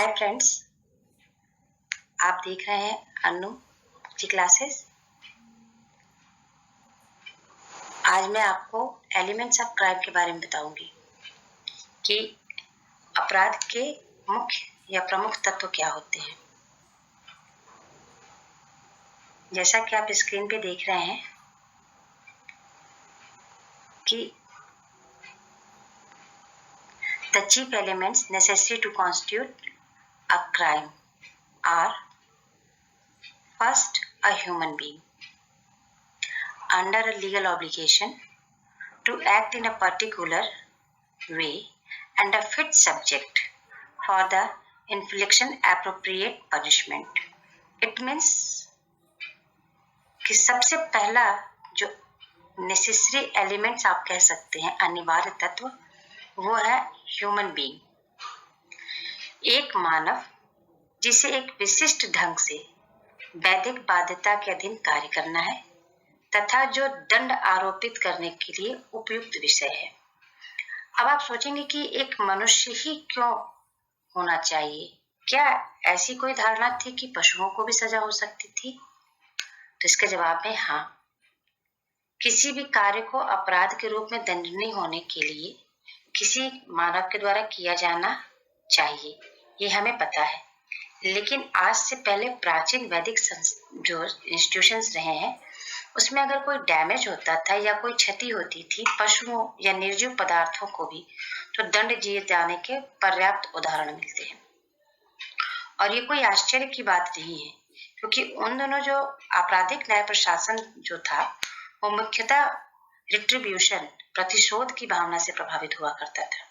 Hi friends, आप देख रहे हैं अनु की क्लासेस। आज मैं आपको एलिमेंट्स ऑफ क्राइम के बारे में बताऊंगी कि अपराध के मुख्य या प्रमुख तत्व क्या होते हैं। जैसा कि आप स्क्रीन पे देख रहे हैं कि the chief elements necessary to constitute a crime are first, a human being under a legal obligation to act in a particular way and a fit subject for the infliction appropriate punishment. It means कि सबसे पहला जो necessary elements आप कह सकते हैं, अनिवार्य तत्व, वो है ह्यूमन बीइंग, एक मानव जिसे एक विशिष्ट ढंग से वैधिक बाध्यता के अधीन कार्य करना है तथा जो दंड आरोपित करने के लिए उपयुक्त विषय है। अब आप सोचेंगे कि एक मनुष्य ही क्यों होना चाहिए? क्या ऐसी कोई धारणा थी कि पशुओं को भी सजा हो सकती थी? तो इसका जवाब है हाँ। किसी भी कार्य को अपराध के रूप में दंडनीय होने के लिए किसी मानव के द्वारा किया जाना चाहिए, ये हमें पता है। लेकिन आज से पहले प्राचीन वैदिक जो इंस्टीट्यूशंस रहे हैं, उसमें अगर कोई डैमेज होता था या कोई क्षति होती थी पशुओं या निर्जीव पदार्थों को भी, तो दंड दिए जाने के पर्याप्त उदाहरण मिलते हैं। और ये कोई आश्चर्य की बात नहीं है, क्योंकि उन दोनों जो आपराधिक न्याय प्रशासन जो था, वो मुख्यतः रिट्रीब्यूशन, प्रतिशोध की भावना से प्रभावित हुआ करता था।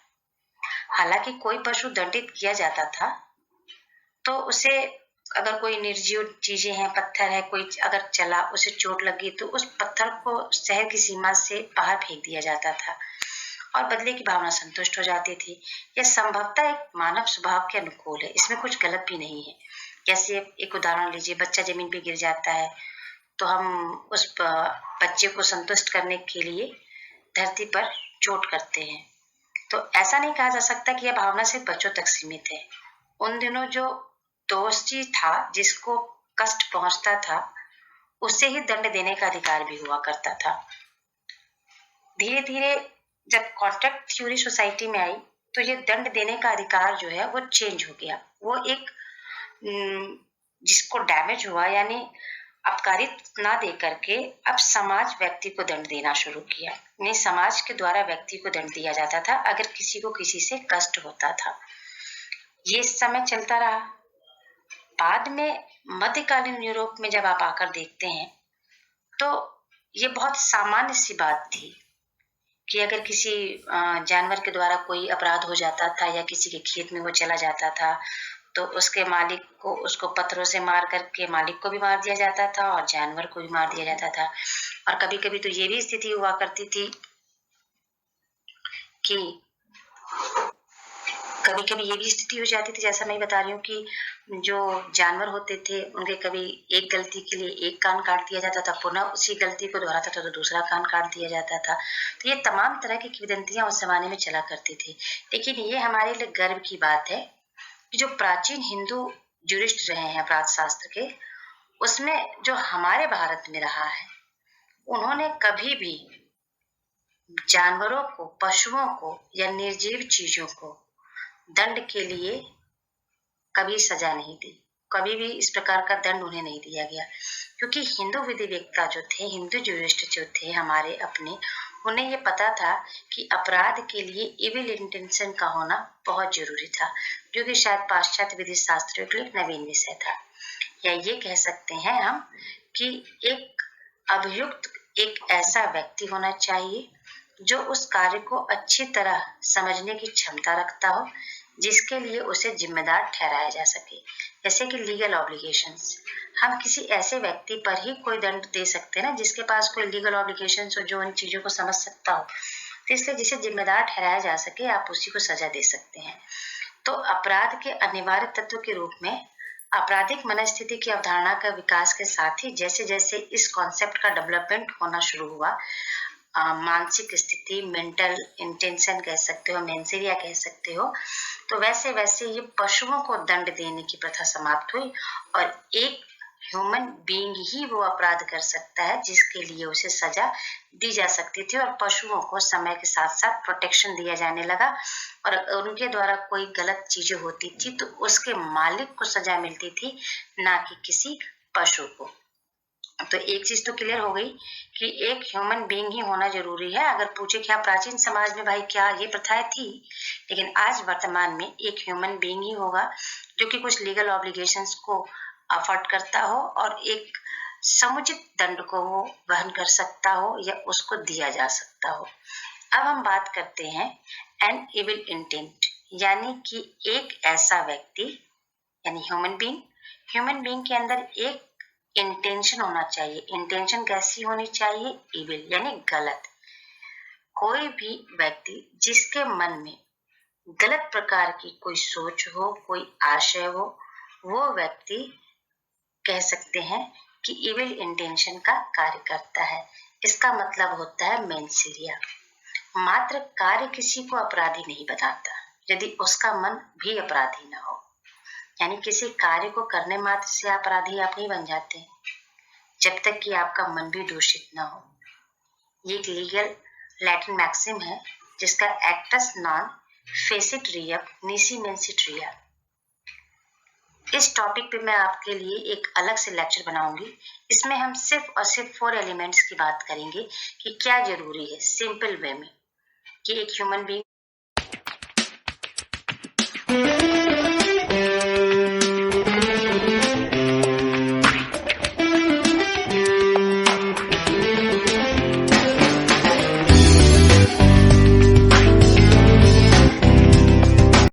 हालांकि कोई पशु दंडित किया जाता था तो उसे, अगर कोई निर्जीव चीजें हैं, पत्थर है, कोई अगर चला, उसे चोट लगी तो उस पत्थर को शहर की सीमा से बाहर फेंक दिया जाता था और बदले की भावना संतुष्ट हो जाती थी। यह संभवतः एक मानव स्वभाव के अनुकूल है, इसमें कुछ गलत भी नहीं है। जैसे एक उदाहरण लीजिए, बच्चा जमीन पे गिर जाता है तो हम उस बच्चे को संतुष्ट करने के लिए धरती पर चोट करते हैं। तो ऐसा नहीं कहा जा सकता कि यह भावना सिर्फ बच्चों तक सीमित है। उन दिनों जो दोषी था, जिसको कष्ट पहुंचता था, उसे ही दंड देने का अधिकार भी हुआ करता था। धीरे धीरे जब कॉन्ट्रैक्ट थ्योरी सोसाइटी में आई तो ये दंड देने का अधिकार जो है वो चेंज हो गया। वो एक जिसको डैमेज हुआ, यानी अपकारित ना दे करके अब समाज व्यक्ति को दंड देना शुरू किया। यानी समाज के द्वारा व्यक्ति को दंड दिया जाता था अगर किसी को किसी से कष्ट होता था। ये समय चलता रहा। बाद में मध्यकालीन यूरोप में जब आप आकर देखते हैं तो ये बहुत सामान्य सी बात थी कि अगर किसी जानवर के द्वारा कोई अपराध हो जाता था या किसी के खेत में वो चला जाता था तो उसके मालिक को, उसको पत्थरों से मार करके मालिक को भी मार दिया जाता था और जानवर को भी मार दिया जाता था। और कभी कभी तो ये भी स्थिति हुआ करती थी कि कभी कभी ये भी स्थिति हो जाती थी, जैसा मैं बता रही हूँ, कि जो जानवर होते थे उनके कभी एक गलती के लिए एक कान काट दिया जाता था, पुनः उसी गलती को दोहराता था तो दूसरा कान काट दिया जाता था। तो ये तमाम तरह की किंवदंतियां उस जमाने में चला करती थी। लेकिन ये हमारे लिए गर्व की बात है कि जो प्राचीन हिंदू ज्यूरिस्ट रहे हैं अपराध शास्त्र के, उसमें जो हमारे भारत में रहा है, उन्होंने कभी भी जानवरों को, पशुओं को या निर्जीव चीजों को दंड के लिए कभी सजा नहीं दी। कभी भी इस प्रकार का दंड उन्हें नहीं दिया गया, क्योंकि हिंदू विधिवेत्ता जो थे, हिंदू ज्यूरिस्ट जो थे हमारे अपने, उन्हें ये पता था कि अपराध के लिए इविल इंटेंशन का होना बहुत जरूरी था, जो कि शायद पाश्चात्य विधि शास्त्रियों के लिए एक नवीन विषय था। या ये कह सकते हैं हम कि एक अभियुक्त एक ऐसा व्यक्ति होना चाहिए जो उस कार्य को अच्छी तरह समझने की क्षमता रखता हो, जिसके लिए उसे जिम्मेदार ठहराया जा सके। जैसे कि लीगल ऑब्लिगेशंस, हम किसी ऐसे व्यक्ति पर ही कोई दंड दे सकते हैं ना जिसके पास कोई लीगल ऑब्लिगेशंस हो, जो उन चीजों को समझ सकता हो। तो इसलिए जिसे जिम्मेदार ठहराया जा सके, आप उसी को सजा दे सकते हैं। तो अपराध के अनिवार्य तत्व के रूप में आपराधिक मनस्थिति की अवधारणा का विकास के साथ ही जैसे जैसे इस कॉन्सेप्ट का डेवलपमेंट होना शुरू हुआ, मानसिक स्थिति, मेंटल इंटेंशन कह सकते हो, मेंसेरिया कह सकते हो, तो वैसे वैसे ये पशुओं को दंड देने की प्रथा समाप्त हुई और एक ह्यूमन बीइंग ही वो अपराध कर सकता है जिसके लिए उसे सजा दी जा सकती थी, और पशुओं को समय के साथ साथ प्रोटेक्शन दिया जाने लगा, और उनके द्वारा कोई गलत चीजें होती थी तो उसके मालिक को सजा मिलती थी, ना कि किसी पशु को। तो एक चीज तो क्लियर हो गई कि एक ह्यूमन बीइंग ही होना जरूरी है। अगर पूछे क्या प्राचीन समाज में भाई क्या ये प्रथाएं थी, लेकिन आज वर्तमान में एक ह्यूमन बीइंग ही होगा जो कि कुछ लीगल ऑब्लिगेशंस को अफोर्ड करता हो और एक समुचित दंड को वो वहन कर सकता हो या उसको दिया जा सकता हो। अब हम बात करते हैं एन इविल इंटेंट, यानी कि एक ऐसा व्यक्ति यानी ह्यूमन बीइंग के अंदर एक इंटेंशन होना चाहिए। इंटेंशन कैसी होनी चाहिए? इविल यानी गलत। कोई भी व्यक्ति जिसके मन में गलत प्रकार की कोई सोच हो, कोई आशय हो, वो व्यक्ति कह सकते हैं कि इविल इंटेंशन का कार्य करता है। इसका मतलब होता है मेंसीरिया। मात्र कार्य किसी को अपराधी नहीं बनाता यदि उसका मन भी अपराधी ना हो, यानी किसी कार्य को करने मात्र से अपराधी आप नहीं बन जाते जब तक कि आपका मन भी दूषित ना हो। ये एक लीगल लैटिन मैक्सिम है जिसका एक्टस नॉन फेसिट रियप निसी मेंसिट रिया। इस टॉपिक पे मैं आपके लिए एक अलग से लेक्चर बनाऊंगी। इसमें हम सिर्फ और सिर्फ 4 एलिमेंट्स की बात करेंगे कि क्या जरूरी है सिंपल वे में कि एक ह्यूमन बीइंग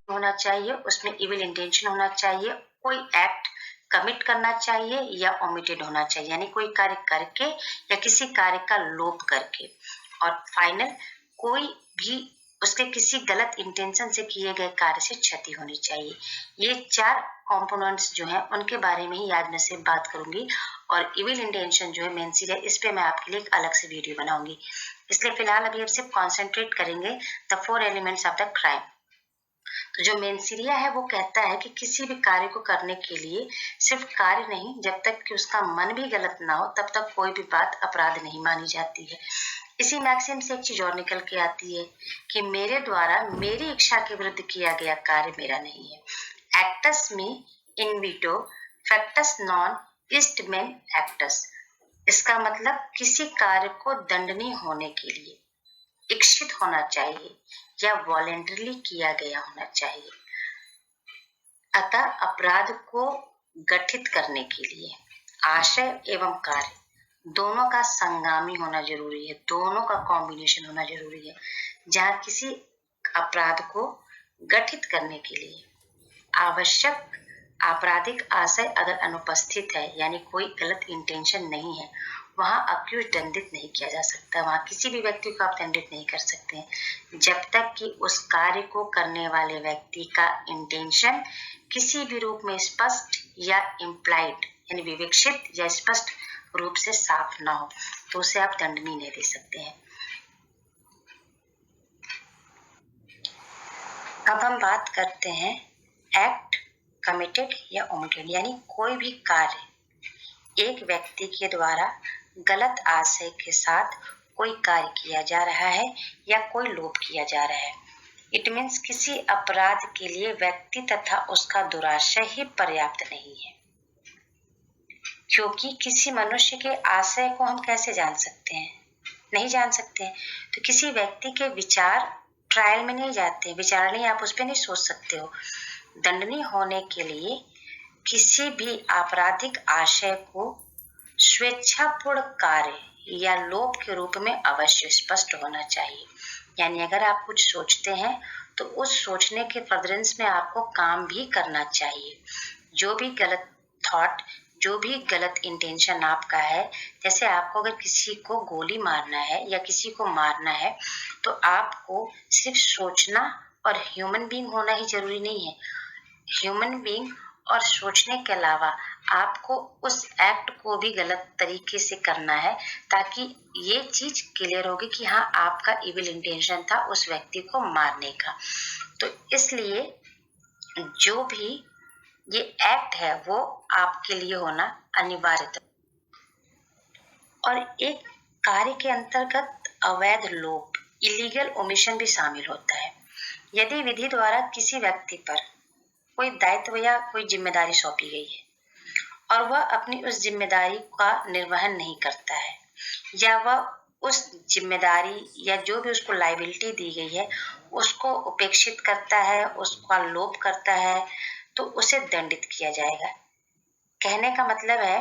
होना चाहिए, उसमें इविल इंटेंशन होना चाहिए, कोई एक्ट कमिट करना चाहिए या ओमिटेड होना चाहिए, यानी कोई कार्य करके या किसी कार्य का लोप करके, और फाइनल कोई भी उसके किसी गलत इंटेंशन से किए गए कार्य से क्षति होनी चाहिए। ये 4 कंपोनेंट्स जो हैं उनके बारे में ही आज मैं सिर्फ बात करूंगी, और इविल इंटेंशन जो है मेंसीरिया, इस पे मैं आपके लिए एक अलग से वीडियो बनाऊंगी। इसलिए फिलहाल अभी हम सिर्फ कॉन्सेंट्रेट करेंगे the 4 elements of the crime. तो जो मेंसीरिया है वो कहता है कि किसी भी कार्य को करने के लिए सिर्फ कार्य नहीं, जब तक कि उसका मन भी गलत ना हो तब तक कोई भी बात अपराध नहीं मानी जाती है। इसी मैक्सिम से एक चीज और निकल के आती है कि मेरे द्वारा मेरी इच्छा के विरुद्ध किया गया कार्य मेरा नहीं है। एक्टस में इनविटो फैक्टस नॉन इस्ट मेन एक्टस। इसका मतलब किसी कार्य को दंडनीय होने के लिए इच्छित होना चाहिए या वॉलेंटरली किया गया होना चाहिए। अतः अपराध को गठित करने के लिए आशय एवं कार्य दोनों का संगामी होना जरूरी है, दोनों का कॉम्बिनेशन होना जरूरी है। जहाँ किसी अपराध को गठित करने के लिए आवश्यक आपराधिक आशय अगर अनुपस्थित है, यानी कोई गलत इंटेंशन नहीं है, वहां अक्यूज दंडित नहीं किया जा सकता। वहां किसी भी व्यक्ति को आप दंडित नहीं कर सकते हैं जब तक कि उस कार्य को करने वाले व्यक्ति का इंटेंशन किसी भी रूप में स्पष्ट या इम्प्लाइड यानी विवक्षित या स्पष्ट रूप से साफ ना हो, तो उसे आप दंडनीय नहीं दे सकते हैं। अब हम बात करते हैं एक्ट कमिटेड या ओमिटेड, यानी कोई भी कार्य एक व्यक्ति के द्वारा गलत आशय के साथ कोई कार्य किया जा रहा है या कोई लोप किया जा रहा है। इट मीन्स किसी अपराध के लिए व्यक्ति तथा उसका दुराशय ही पर्याप्त नहीं है, क्योंकि किसी मनुष्य के आशय को हम कैसे जान सकते हैं? नहीं जान सकते हैं। तो किसी व्यक्ति के विचार ट्रायल में नहीं जाते, विचारणी आप उस पर नहीं सोच सकते हो। दंडनीय होने के लिए किसी भी आपराधिक आशय को स्वेच्छापूर्ण कार्य या लोप के रूप में अवश्य स्पष्ट होना चाहिए। यानी अगर आप कुछ सोचते हैं तो उस सोचने के फर्दरेंस में आपको काम भी करना चाहिए। जो भी गलत थॉट, जो भी गलत इंटेंशन आपका है, जैसे आपको अगर किसी को गोली मारना है या किसी को मारना है तो आपको सिर्फ सोचना और ह्यूमन बीइंग होना ही जरूरी नहीं है। ह्यूमन बीइंग और सोचने के अलावा आपको उस एक्ट को भी गलत तरीके से करना है, ताकि ये चीज क्लियर होगी कि हाँ आपका इविल इंटेंशन था उस व्यक्ति को मारने का। तो इसलिए जो भी ये एक्ट है वो आपके लिए होना अनिवार्य था। और एक कार्य के अंतर्गत अवैध लोप, इलीगल ओमिशन भी शामिल होता है। यदि विधि द्वारा किसी व्यक्ति पर कोई दायित्व या कोई जिम्मेदारी सौंपी गई है और वह अपनी उस जिम्मेदारी का निर्वहन नहीं करता है, या वह उस जिम्मेदारी या जो भी उसको लायबिलिटी दी गई है उसको उपेक्षित करता है, उसका लोप करता है, तो उसे दंडित किया जाएगा। कहने का मतलब है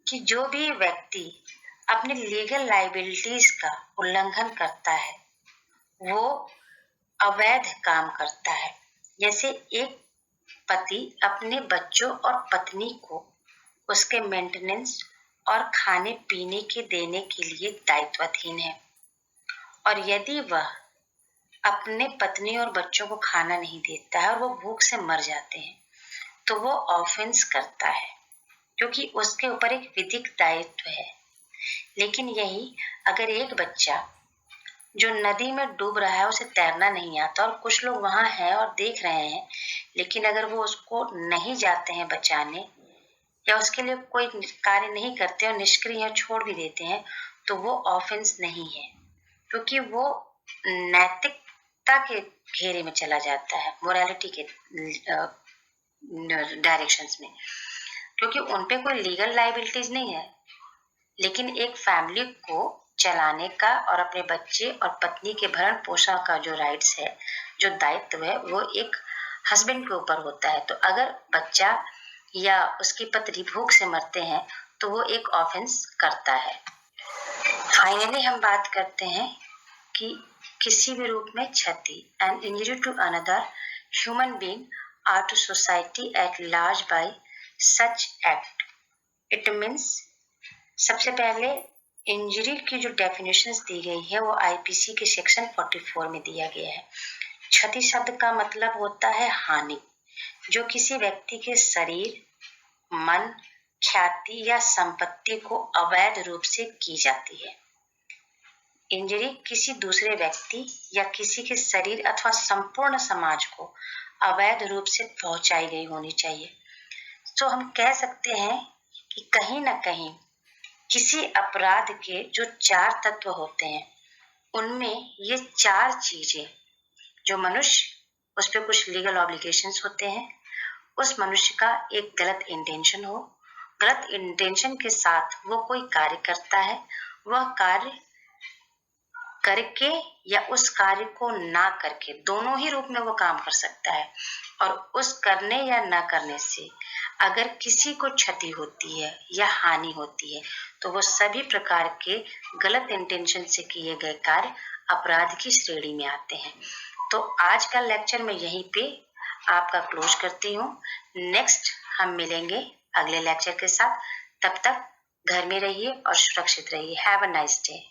कि जो भी व्यक्ति अपनी लीगल लायबिलिटीज का उल्लंघन करता है वो अवैध काम करता है। जैसे एक पति अपने बच्चों और पत्नी को उसके मेंटेनेंस और खाने पीने के देने के लिए दायित्वहीन है, और यदि वह अपने पत्नी और बच्चों को खाना नहीं देता है और वो भूख से मर जाते हैं तो वो ऑफेंस करता है, क्योंकि उसके ऊपर एक विधिक दायित्व है। लेकिन यही अगर एक बच्चा जो नदी में डूब रहा है, उसे तैरना नहीं आता और कुछ लोग वहां हैं और देख रहे हैं, लेकिन अगर वो उसको नहीं जाते हैं बचाने या उसके लिए कोई कार्य नहीं करते और निष्क्रिय छोड़ भी देते हैं, तो वो ऑफेंस नहीं है, क्योंकि वो नैतिकता के घेरे में चला जाता है, मोरालिटी के डायरेक्शंस में, क्योंकि उनपे कोई लीगल लायबिलिटीज नहीं है। लेकिन एक फैमिली को चलाने का और अपने बच्चे और पत्नी के भरण पोषण का जो राइट्स है, जो दायित्व है, वो एक हस्बैंड के ऊपर होता है। तो अगर बच्चा या उसकी पत्नी भूख से मरते हैं तो वो एक ऑफेंस करता है। फाइनली हम बात करते हैं कि किसी भी रूप में क्षति, an injury to another human being or to society at large by such act. It means, सबसे पहले इंजरी की जो डेफिनेशंस दी गई है वो आईपीसी के सेक्शन 44 में दिया गया है। क्षति शब्द का मतलब होता है हानि, जो किसी व्यक्ति के शरीर, मन, ख्याति या संपत्ति को अवैध रूप से की जाती है। इंजरी किसी दूसरे व्यक्ति या किसी के शरीर अथवा संपूर्ण समाज को अवैध रूप से पहुंचाई गई होनी चाहिए। तो हम कह सकते हैं कि कहीं ना कहीं किसी अपराध के जो 4 तत्व होते हैं उनमें ये 4 चीजें, जो मनुष्य, उस पर कुछ लीगल ऑब्लिगेशंस होते हैं, उस मनुष्य का एक गलत इंटेंशन हो, गलत इंटेंशन के साथ वो कोई कार्य करता है, वह कार्य करके या उस कार्य को ना करके, दोनों ही रूप में वो काम कर सकता है। और उस करने या ना करने से अगर किसी को क्षति होती है या हानि होती है तो वो सभी प्रकार के गलत इंटेंशन से किए गए कार्य अपराध की श्रेणी में आते हैं। तो आज का लेक्चर मैं यहीं पे आपका क्लोज करती हूँ। नेक्स्ट हम मिलेंगे अगले लेक्चर के साथ। तब तक घर में रहिए और सुरक्षित रहिए। Have a nice day.